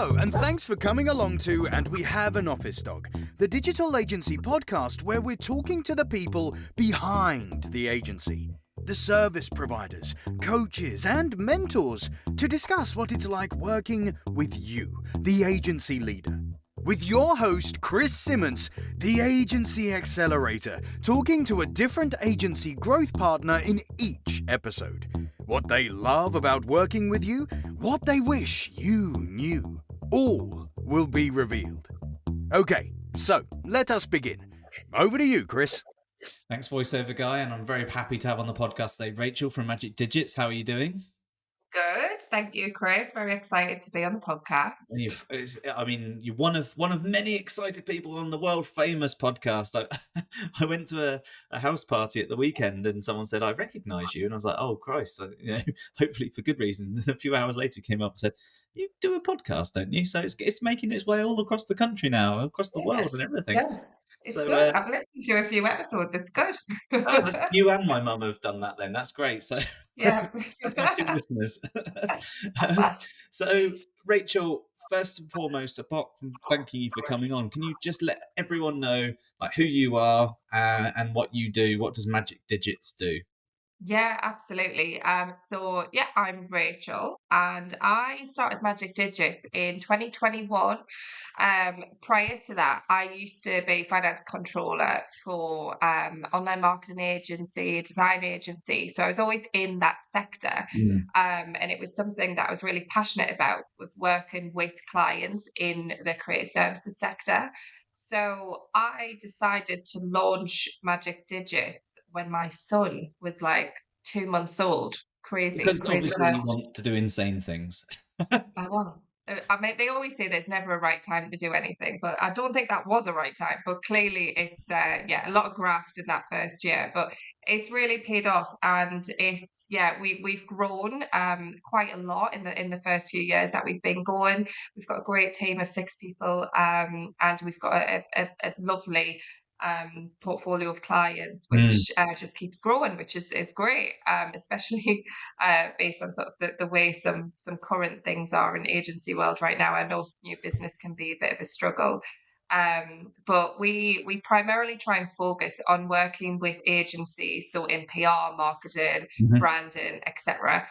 Hello, and thanks for coming along to And We Have an Office Dog, the digital agency podcast where we're talking to the people behind the agency, the service providers, coaches, and mentors to discuss what it's like working with you, the agency leader. With your host, Chris Simmons, the Agency Accelerator, talking to a different agency growth partner in each episode. What they love about working with you, what they wish you knew. All will be revealed. Okay, so let us begin. Over to you, Chris. Thanks, voiceover guy, and I'm very happy to have on the podcast today Rachael from Magic Digits. How are you doing? Good, thank you, Chris. Very excited to be on the podcast. You're one of many excited people on the world famous podcast. I went to a house party at the weekend, and someone said, "I recognise you," and I was like, "Oh Christ!" Hopefully for good reasons. And a few hours later, he came up and said, "You do a podcast, don't you?" So it's making its way all across the country now, across the world, and everything. Yeah, it's good. I've listened to a few episodes. It's good. You and my mum have done that. Then that's great. So Yeah, that's my two listeners. So, Rachael, first and foremost, apart from thanking you for coming on, can you just let everyone know like who you are and what you do? What does Magic Digits do? Yeah, absolutely. I'm Rachael, and I started Magic Digits in 2021. Prior to that, I used to be finance controller for online marketing agency, design agency. So I was always in that sector, and it was something that I was really passionate about, with working with clients in the creative services sector. So I decided to launch Magic Digits when my son was like 2 months old. Crazy, Because crazy obviously you times. want to do insane things. I want. I mean, they always say there's never a right time to do anything, but I don't think that was a right time. But clearly, it's a lot of graft in that first year, but it's really paid off, and we've grown quite a lot in the first few years that we've been going. We've got a great team of 6 people, and we've got a lovely portfolio of clients, which just keeps growing, which is great, especially based on sort of the way some current things are in agency world right now. I know new business can be a bit of a struggle. But we primarily try and focus on working with agencies, so in PR, marketing, branding, etc.,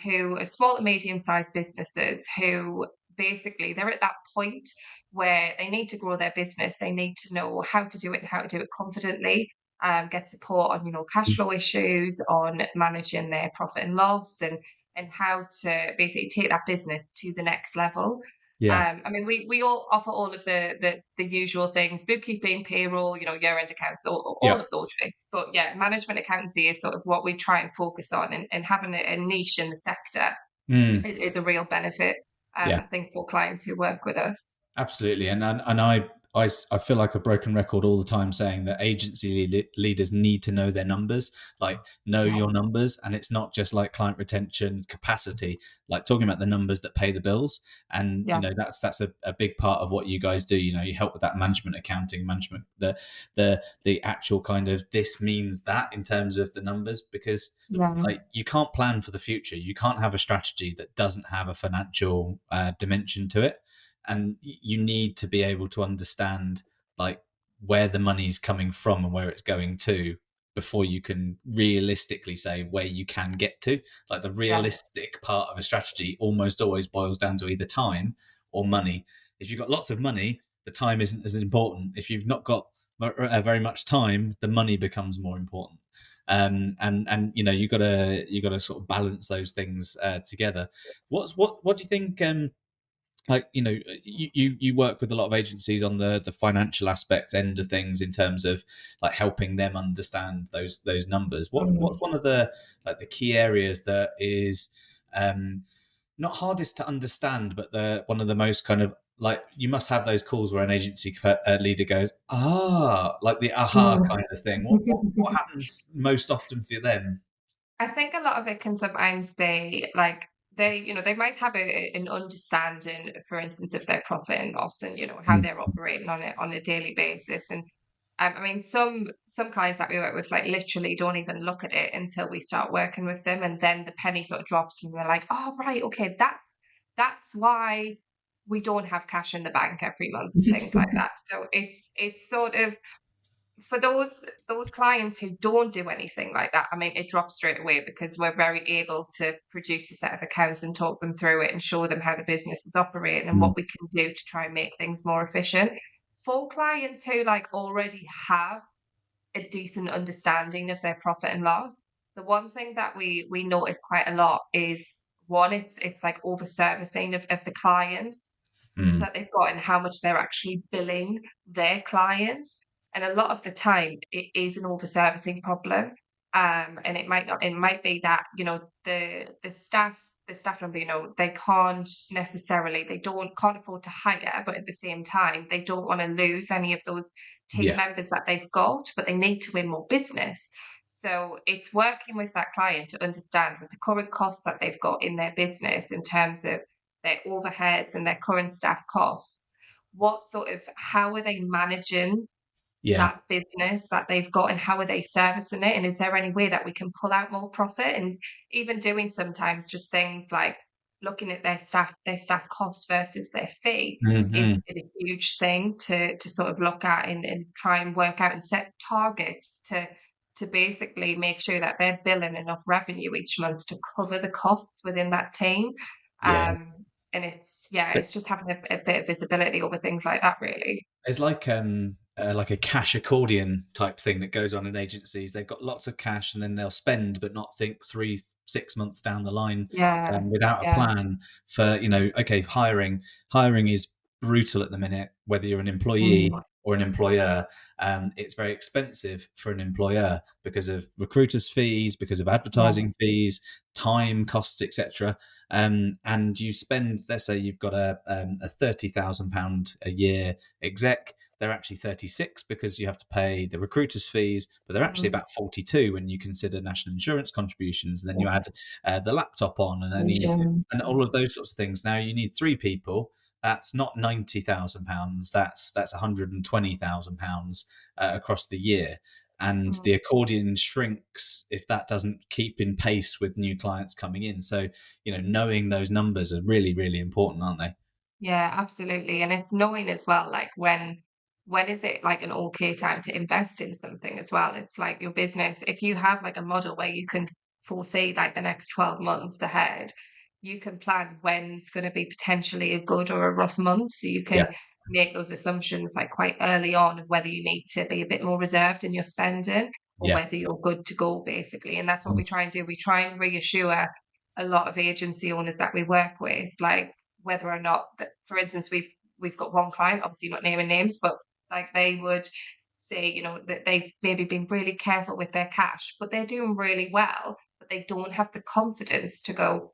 who are small to medium-sized businesses who basically they're at that point where they need to grow their business. They need to know how to do it and how to do it confidently. Get support on cash flow issues, on managing their profit and loss, and how to basically take that business to the next level. Yeah. I mean, we all offer all of the usual things: bookkeeping, payroll, year-end accounts, all of those things. But yeah, management accountancy is sort of what we try and focus on, and having a niche in the sector is a real benefit, Yeah. I think, for clients who work with us. Absolutely, and I feel like a broken record all the time saying that agency leaders need to know their numbers, like know your numbers, and it's not just like client retention capacity, like talking about the numbers that pay the bills, and that's a big part of what you guys do. You help with that management accounting, management, the actual kind of this means that in terms of the numbers, because like you can't plan for the future, you can't have a strategy that doesn't have a financial dimension to it. And you need to be able to understand like where the money's coming from and where it's going to before you can realistically say where you can get to. Like the realistic part of a strategy almost always boils down to either time or money. If you've got lots of money, the time isn't as important. If you've not got very much time, the money becomes more important. And you got to sort of balance those things together. What do you think? Like you work with a lot of agencies on the financial aspect end of things in terms of like helping them understand those numbers. What's one of the key areas that is not hardest to understand, but one of the most kind of like you must have those calls where an agency leader goes like the aha kind of thing. What happens most often for them? I think a lot of it can sometimes be like they might have an understanding, for instance, of their profit and loss, and how they're operating on a daily basis. And I mean, some clients that we work with like literally don't even look at it until we start working with them, and then the penny sort of drops, and they're like, "Oh, right, okay, that's why." we don't have cash in the bank every month and things like that. So it's sort of for those clients who don't do anything like that, I mean, it drops straight away because we're very able to produce a set of accounts and talk them through it and show them how the business is operating and Mm. what we can do to try and make things more efficient. For clients who like already have a decent understanding of their profit and loss, the one thing that we notice quite a lot is one, it's like over servicing of the clients Mm. that they've got and how much they're actually billing their clients. And a lot of the time, it is an over-servicing problem. And it might not, it might be that, the staff member, they can't necessarily, can't afford to hire, but at the same time, they don't want to lose any of those team Yeah. members that they've got, but they need to win more business. So it's working with that client to understand with the current costs that they've got in their business in terms of their overheads and their current staff costs, how are they managing Yeah. that business that they've got and how are they servicing it? And is there any way that we can pull out more profit? And even doing sometimes just things like looking at their staff costs versus their fee Hmm. is a huge thing to sort of look at and try and work out and set targets to basically make sure that they're billing enough revenue each month to cover the costs within that team. Yeah. Um, and But it's just having a bit of visibility over things like that, really. it's like a cash accordion type thing that goes on in agencies. They've got lots of cash and then they'll spend, but not think 3, 6 months down the line Yeah, without a yeah. plan for, okay, hiring is brutal at the minute, whether you're an employee Mm, or an employer. It's very expensive for an employer because of recruiters' fees, because of yeah, advertising fees, time costs, etc. And you spend, let's say you've got a £30,000 a year exec. They're actually 36 because you have to pay the recruiters' fees, but they're actually mm, about 42 when you consider national insurance contributions. And then you yeah. add the laptop on, and then Vision. and all of those sorts of things. Now you need three people. That's not £90,000. That's £120,000 across the year. And Mm. the accordion shrinks if that doesn't keep in pace with new clients coming in. So, knowing those numbers are really, really important, aren't they? Yeah, absolutely. And it's knowing as well, like when is it like an okay time to invest in something as well? It's like your business, if you have like a model where you can foresee like the next 12 months ahead, you can plan when's going to be potentially a good or a rough month. So you Yeah. can make those assumptions like quite early on of whether you need to be a bit more reserved in your spending or Yeah. whether you're good to go, basically. And that's what Mm. we try and do. We try and reassure a lot of agency owners that we work with, like whether or not that, for instance, we've got one client, obviously not naming names, but like they would say, that they've maybe been really careful with their cash, but they're doing really well, but they don't have the confidence to go,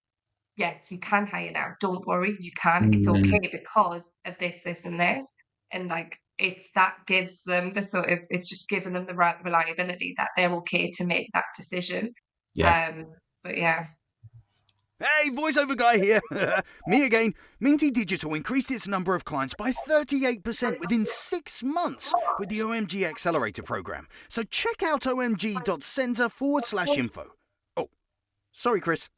yes, you can hire now. Don't worry, you can. It's okay Mm. because of this, this, and this. And like it's that gives them the sort of it's just giving them the right reliability that they're okay to make that decision. Yeah. Um, but yeah. Hey, voiceover guy here. Me again. Minty Digital increased its number of clients by 38% within 6 months with the OMG Accelerator program. So check out omg.centre/info. Oh, sorry, Chris.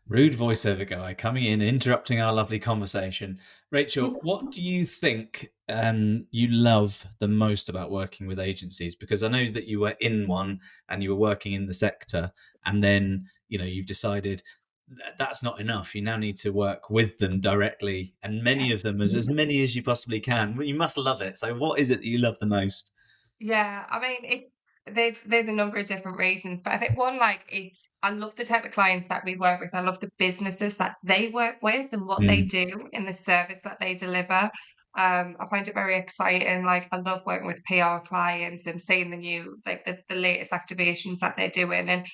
Rude voiceover guy coming in, interrupting our lovely conversation. Rachel, what do you think you love the most about working with agencies? Because I know that you were in one and you were working in the sector, and then you've decided that's not enough. You now need to work with them directly, and many of them, as many as you possibly can. Well, you must love it. So, what is it that you love the most? Yeah, I mean, there's a number of different reasons, but I think one, like, it's I love the type of clients that we work with. I love the businesses that they work with and what they Mm. do in the service that they deliver. I find it very exciting. Like, I love working with PR clients and seeing the latest activations that they're doing. And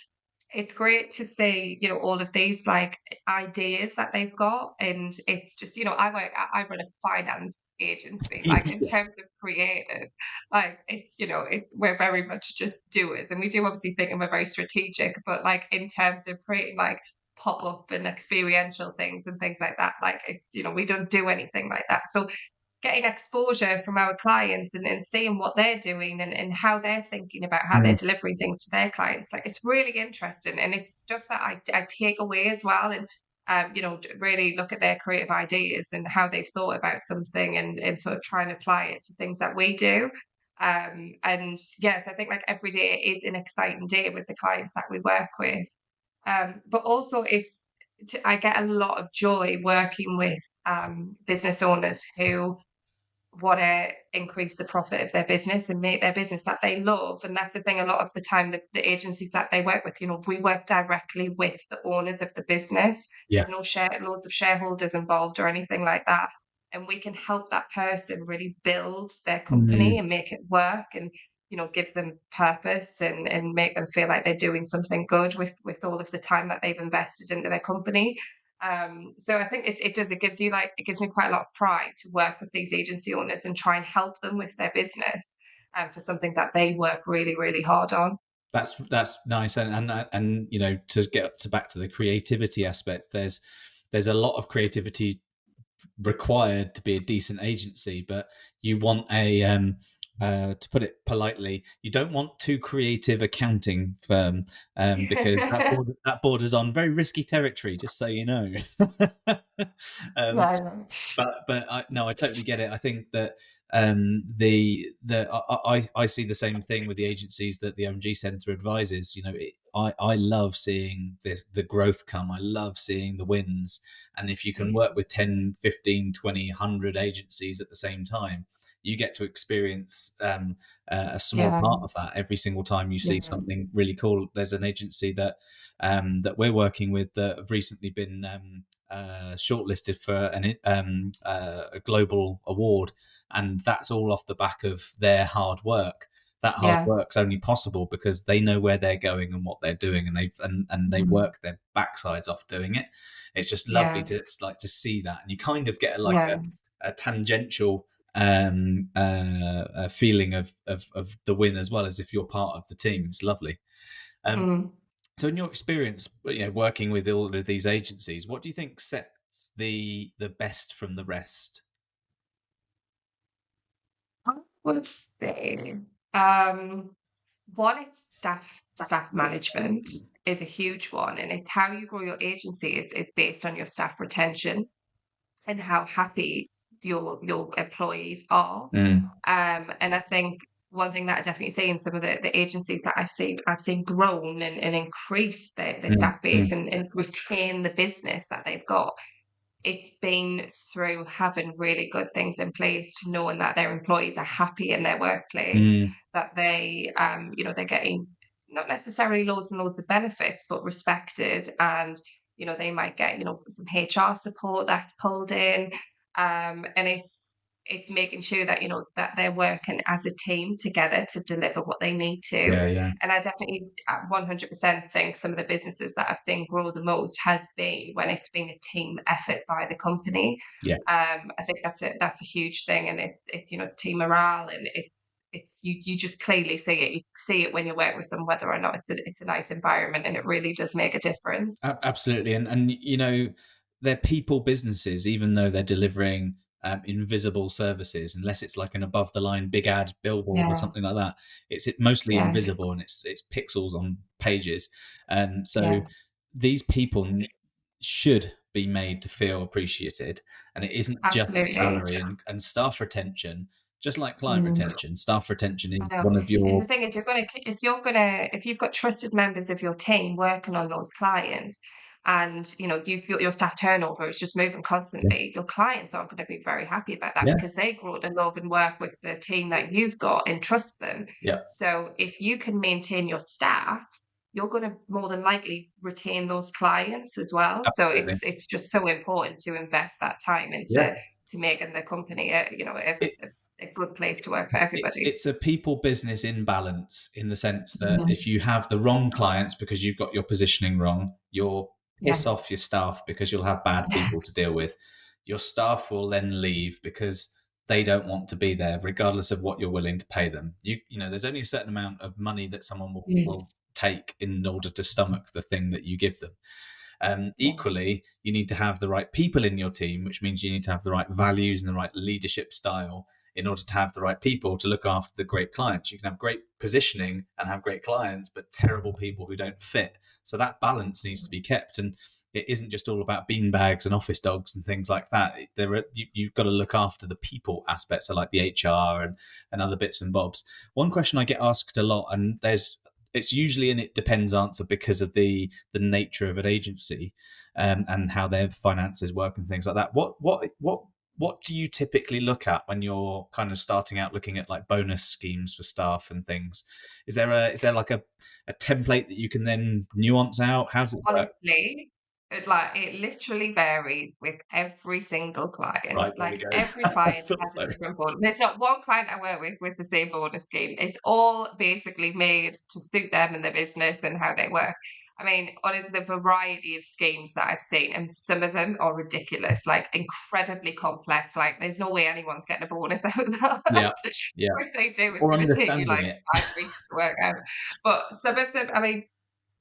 it's great to see, all of these like ideas that they've got. And it's just, I run a finance agency, like in terms of creative, like we're very much just doers. And we do obviously think and we're very strategic, but like in terms of creating like pop-up and experiential things and things like that, like we don't do anything like that. So getting exposure from our clients and seeing what they're doing and how they're thinking about how they're Mm. delivering things to their clients. Like it's really interesting and it's stuff that I take away as well. And really look at their creative ideas and how they've thought about something, and sort of try and apply it to things that we do. And yes, I think like every day is an exciting day with the clients that we work with. But also I get a lot of joy working with business owners who want to increase the profit of their business and make their business that they love. And that's the thing, a lot of the time, the agencies that they work with, we work directly with the owners of the business. Yeah. There's no loads of shareholders involved or anything like that. And we can help that person really build their company and make it work, and give them purpose, and make them feel like they're doing something good with all of the time that they've invested into their company. So I think it gives me quite a lot of pride to work with these agency owners and try and help them with their business, for something that they work really, really hard on. That's nice, and to get back to the creativity aspect, there's a lot of creativity required to be a decent agency, but you want to put it politely, you don't want too creative accounting firm, because that borders on very risky territory, just so you know. Yeah. But I totally get it. I think that I see the same thing with the agencies that the OMG Centre advises. I love seeing the growth come. I love seeing the wins. And if you can work with 10, 15, 20, 100 agencies at the same time, you get to experience a small part of that every single time you see something really cool. There's an agency that we're working with that have recently been shortlisted for a global award, and that's all off the back of their hard work. That hard work's only possible because they know where they're going and what they're doing, and they work their backsides off doing it. It's just lovely to see that, and you kind of get a tangential a feeling of the win, as well as if you're part of the team. It's lovely. So in your experience, working with all of these agencies, what do you think sets the best from the rest? I would say, one, it's staff management is a huge one, and it's how you grow your agency is based on your staff retention and how happy your employees are. And I think one thing that I definitely see in some of the agencies that I've seen grown and increase their staff base and retain the business that they've got, it's been through having really good things in place, to knowing that their employees are happy in their workplace, that they're getting not necessarily loads and loads of benefits, but respected, and they might get some HR support that's pulled in, and it's making sure that that they're working as a team together to deliver what they need to. And I definitely 100% think some of the businesses that I've seen grow the most has been when it's been a team effort by the company. I think that's a huge thing, and it's team morale, and it's you just clearly see it. You see it when you work with them, whether or not it's a nice environment, and it really does make a difference. Absolutely, and they're people businesses, even though they're delivering invisible services, unless it's like an above the line big ad billboard or something like that. It's mostly invisible, and it's pixels on pages. So these people should be made to feel appreciated, and it isn't just salary and staff retention. Just like client retention, staff retention is one of your. And the thing is, if you've got trusted members of your team working on those clients, and your staff turnover is just moving constantly, your clients aren't going to be very happy about that, because they grow to love and work with the team that you've got and trust them. So if you can maintain your staff, you're going to more than likely retain those clients as well. Absolutely. So it's just so important to invest that time into to making the company a good place to work for everybody. It's a people business in balance, in the sense that if you have the wrong clients because you've got your positioning wrong, you'll piss off your staff because you'll have bad people to deal with. Your staff will then leave because they don't want to be there, regardless of what you're willing to pay them. There's only a certain amount of money that someone will take in order to stomach the thing that you give them. Equally, you need to have the right people in your team, which means you need to have the right values and the right leadership style in order to have the right people to look after the great clients. You can have great positioning and have great clients, but terrible people who don't fit. So that balance needs to be kept. And it isn't just all about beanbags and office dogs and things like that. You've got to look after the people aspects, so like the HR and other bits and bobs. One question I get asked a lot, and it's usually an it depends answer because of the nature of an agency, and how their finances work and things like that. What do you typically look at when you're kind of starting out looking at like bonus schemes for staff and things? Is there like a template that you can then nuance out? How's it work? Honestly, it literally varies with every single client. Right, there we Like go. every I client thought has a so. different bonus. There's not one client I work with the same bonus scheme. It's all basically made to suit them and their business and how they work. I mean, on the variety of schemes that I've seen, and some of them are ridiculous, like incredibly complex. Like there's no way anyone's getting a bonus out of that. Yeah, yeah. Or if they do, it's Or going to take you understanding like it. 5 weeks to work out. But some of them, I mean,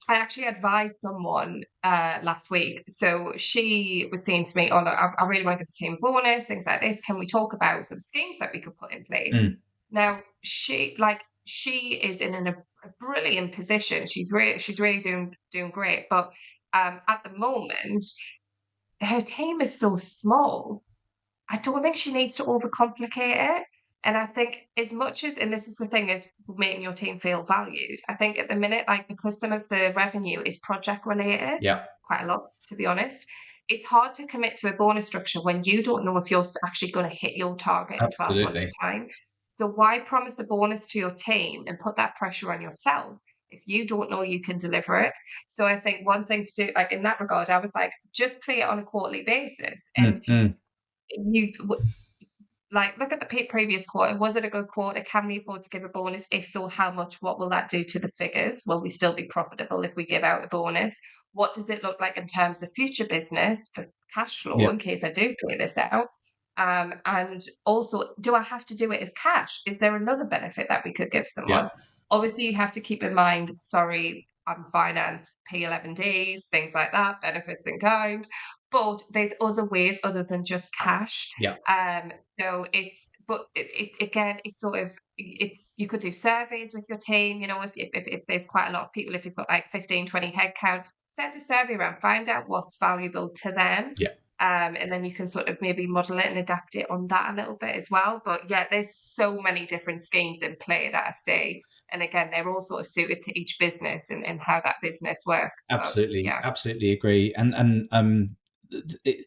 I actually advised someone last week. So she was saying to me, "Oh, look, I really want to get this team bonus, things like this. Can we talk about some schemes that we could put in place?" Mm, Now she is in a brilliant position. She's really doing great. But at the moment, her team is so small. I don't think she needs to overcomplicate it. And I think as much as, and this is the thing, is making your team feel valued. I think at the minute, like because some of the revenue is project related, yeah, quite a lot, to be honest, it's hard to commit to a bonus structure when you don't know if you're actually going to hit your target in 12 months' absolutely. time. So why promise a bonus to your team and put that pressure on yourself if you don't know you can deliver it? So I think one thing to do, like in that regard, I was like, just play it on a quarterly basis. And Mm, mm, you like look at the previous quarter. Was it a good quarter? Can we afford to give a bonus? If so, how much? What will that do to the figures? Will we still be profitable if we give out a bonus? What does it look like in terms of future business for cash flow yeah, in case I do pay this out? And also, do I have to do it as cash? Is there another benefit that we could give yeah, someone? Obviously, you have to keep in mind, sorry, I'm finance, P11Ds, things like that, benefits in kind. But there's other ways other than just cash. yeah, So again, it's sort of, it's, you could do surveys with your team, if there's quite a lot of people, if you've got like 15, 20 head count, send a survey around, find out what's valuable to them. yeah. And then you can sort of maybe model it and adapt it on that a little bit as well. But yeah, there's so many different schemes in play that I see. And again, they're all sort of suited to each business and how that business works. But Absolutely, yeah. absolutely agree. And it,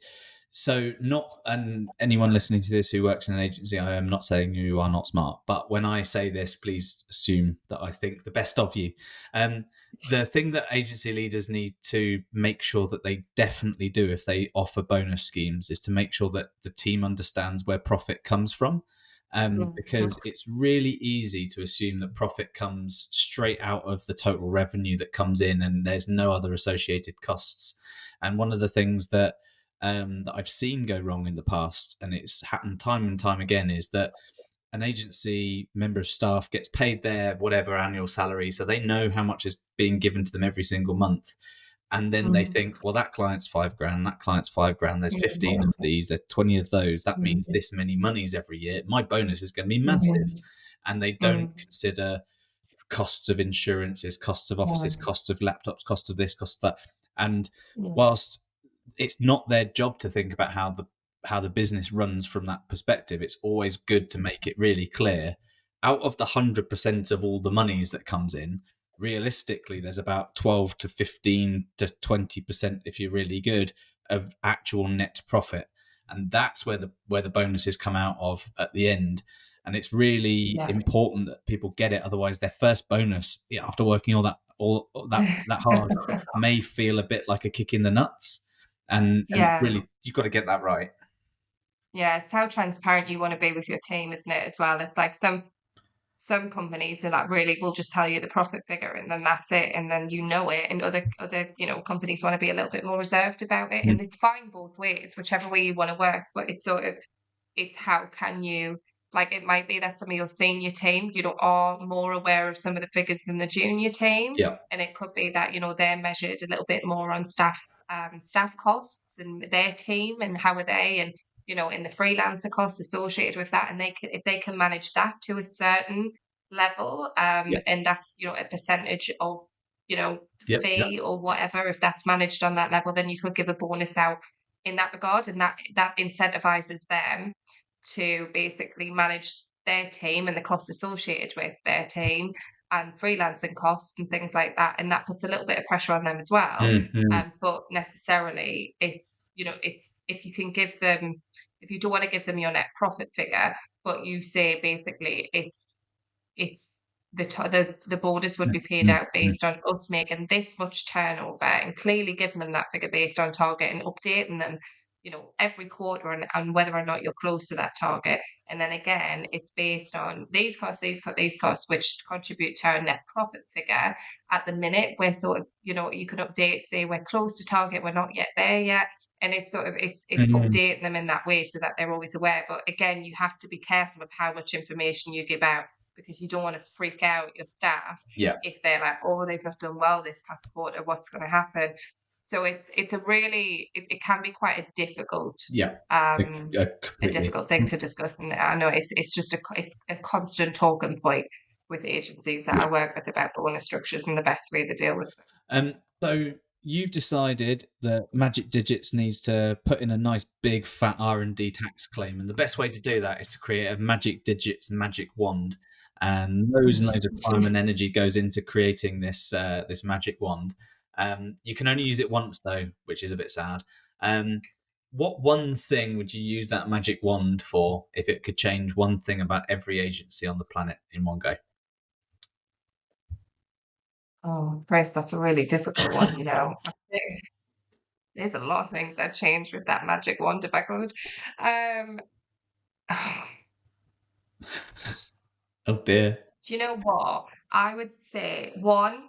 so not and anyone listening to this who works in an agency, I am not saying you are not smart, but when I say this, please assume that I think the best of you. The thing that agency leaders need to make sure that they definitely do if they offer bonus schemes is to make sure that the team understands where profit comes from. Mhm. Because it's really easy to assume that profit comes straight out of the total revenue that comes in and there's no other associated costs. And one of the things that I've seen go wrong in the past, and it's happened time and time again, is that an agency member of staff gets paid their whatever annual salary, so they know how much is being given to them every single month. And then they Mhm. think, well, that client's $5,000, that client's $5,000, there's 15 of Mhm. these, there's 20 of those. That means Mhm. this many monies every year. My bonus is going to be massive. Mhm. And they don't Mm. consider costs of insurances, costs of offices, Yeah. costs of laptops, cost of this, cost of that. And Yeah. whilst it's not their job to think about how the business runs from that perspective, it's always good to make it really clear. Out of the 100% of all the monies that comes in, realistically, there's about 12 to 15 to 20% if you're really good of actual net profit, and that's where the bonuses come out of at the end. And it's really Yeah. important that people get it. Otherwise, their first bonus, after working all that hard, may feel a bit like a kick in the nuts. And Yeah. really, you've got to get that right. Yeah. It's how transparent you want to be with your team, isn't it, as well? It's like some companies are like really will just tell you the profit figure and then that's it, and then you know it. And other companies want to be a little bit more reserved about it. And Mm. it's fine both ways, whichever way you want to work. But it's sort of, it's how can you, like, it might be that some of your senior team, are more aware of some of the figures than the junior team. Yeah, And it could be that, they're measured a little bit more on staff costs and their team and how are they, and, in the freelancer costs associated with that. And if they can manage that to a certain level, yeah, and that's, a percentage of, fee or whatever. If that's managed on that level, then you could give a bonus out in that regard, and that incentivizes them to basically manage their team and the costs associated with their team and freelancing costs and things like that. And that puts a little bit of pressure on them as well. But necessarily it's if you can give them, if you don't want to give them your net profit figure, but you say basically it's the bonus would be paid out based on us making this much turnover, and clearly giving them that figure based on target and updating them, every quarter and whether or not you're close to that target. And then again, it's based on these costs, which contribute to our net profit figure. At the minute, we're sort of, you can update, say we're close to target, we're not yet there yet. And it's sort of, it's updating them in that way so that they're always aware. But again, you have to be careful of how much information you give out, because you don't want to freak out your staff if they're like, oh, they've not done well this past quarter, what's going to happen? So it's a really, it can be quite a difficult a difficult thing to discuss. And I know it's just a constant talking point with agencies that I work with about bonus structures and the best way to deal with them. So you've decided that Magic Digits needs to put in a nice big fat R&D tax claim, and the best way to do that is to create a Magic Digits magic wand. And loads and loads of time and energy goes into creating this this magic wand. You can only use it once though, which is a bit sad. What one thing would you use that magic wand for if it could change one thing about every agency on the planet in one go? Oh, Chris, that's a really difficult one, I think there's a lot of things I'd change with that magic wand if I could. Oh dear. Do you know what? I would say one.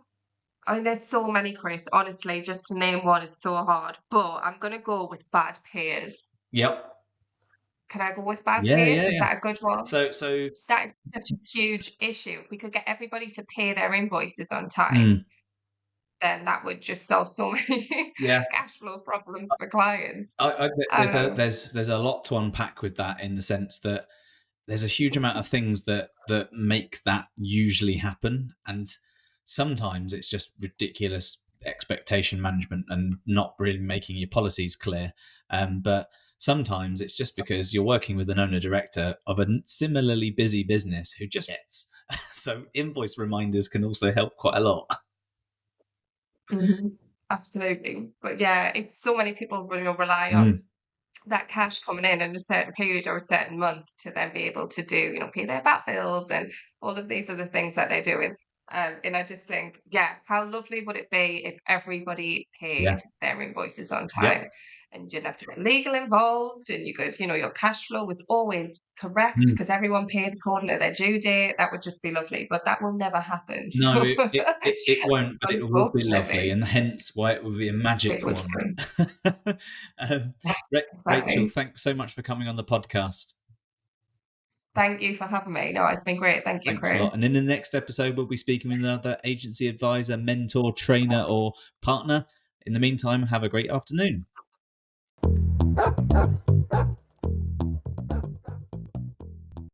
I mean, there's so many, Chris. Honestly, just to name one is so hard. But I'm going to go with bad payers. Yep. Can I go with bad payers? Yeah. Is that a good one? So that is such a huge issue. If we could get everybody to pay their invoices on time, then that would just solve so many cash flow problems for clients. There's a lot to unpack with that, in the sense that there's a huge amount of things that make that usually happen, and sometimes it's just ridiculous expectation management and not really making your policies clear. But sometimes it's just because you're working with an owner-director of a similarly busy business who just gets. So invoice reminders can also help quite a lot. Absolutely. But yeah, it's so many people rely on that cash coming in a certain period or a certain month to then be able to do, pay their VAT bills and all of these other things that they're doing. And I just think, how lovely would it be if everybody paid their invoices on time, and you didn't have to get legal involved, and you could, your cash flow was always correct because everyone paid according to their due date. That would just be lovely, but that will never happen. No, it won't, but it will be lovely, and hence why it will be a magic wand. Rachel, thanks so much for coming on the podcast. Thank you for having me. No, it's been great. Thank you, Chris. Thanks a lot. And in the next episode, we'll be speaking with another agency advisor, mentor, trainer, or partner. In the meantime, have a great afternoon.